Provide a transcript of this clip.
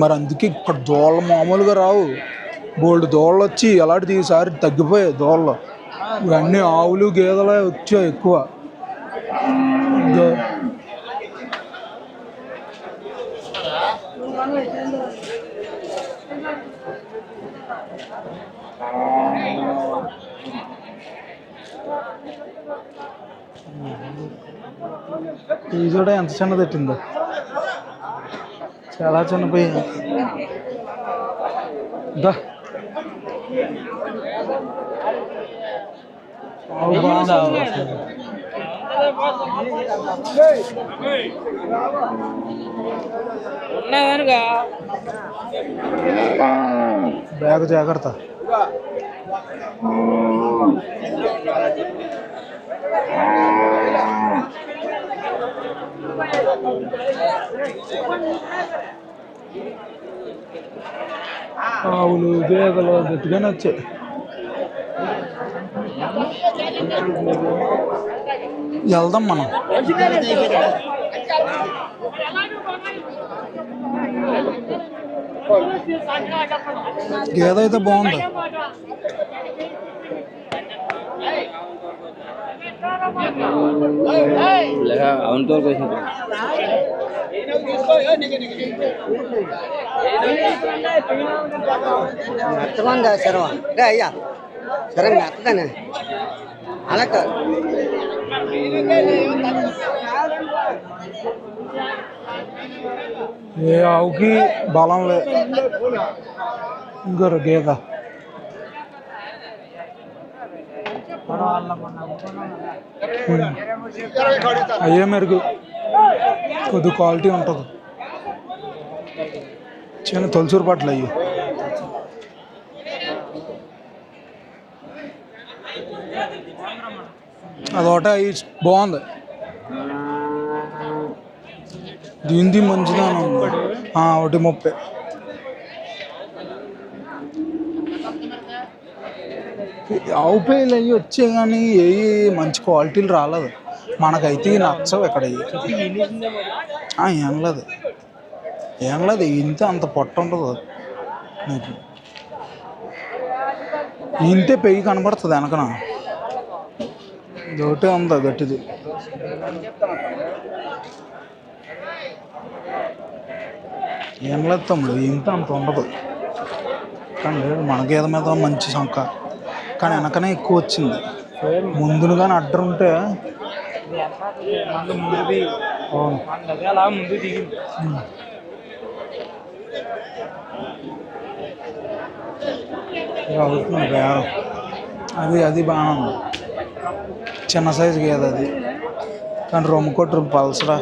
మరి అందుకే ఇక్కడ దోళ్ళ మామూలుగా రావు. బోల్డ్ దోళ్ళు వచ్చి ఎలాంటిది ఈసారి తగ్గిపోయాయి దోళ్ళు. ఇవన్నీ ఆవులు గేదెలే వచ్చాయి ఎక్కువ. ఇది కూడా ఎంత చిన్నది పెట్టిందో, చాలా చిన్నపోయి. బ్యాగ్ జాగ్రత్త. ఆవులు గేదెలు గట్టిగానే వచ్చాయి. వెళ్దాం మనం. గేదె అయితే బాగుంది. మెత్తగా శరం అయ్యా, శరం మెత్తగానే అలా ఏ ఆవుకి బలం లేదు. ఇంకోరు గేద అయ్యే మెరుగు, కొద్ది క్వాలిటీ ఉంటుంది. చిన్న తొలసూరు పట్ల అయ్యి అదొకటి అవి బాగుంది. దీనిది మంచిదాని ఉంది. 130. ఆవు పేలు అవి వచ్చాయి కానీ ఏ మంచి క్వాలిటీలు రాలేదు. మనకైతే నచ్చవు ఇక్కడ. ఏం లేదు ఇంత అంత పొట్ట ఉంటుంది నీకు. ఇంతే పెయ్యి కనపడుతుంది వెనకన. ఒకటే ఉందా గట్టిది. ఏం లేదు తమ్ముడు, ఇంత అంత ఉండదు. కానీ మనగేద మీద మంచి సంక, కానీ వెనకనే ఎక్కువ వచ్చింది. ముందును కానీ అడ్డరుంటే అవుతుంది బేరం. అది బాగానే ఉంది. చిన్న సైజు గేదె అది, కానీ రొమ్ము కొట్టు పల్సరా.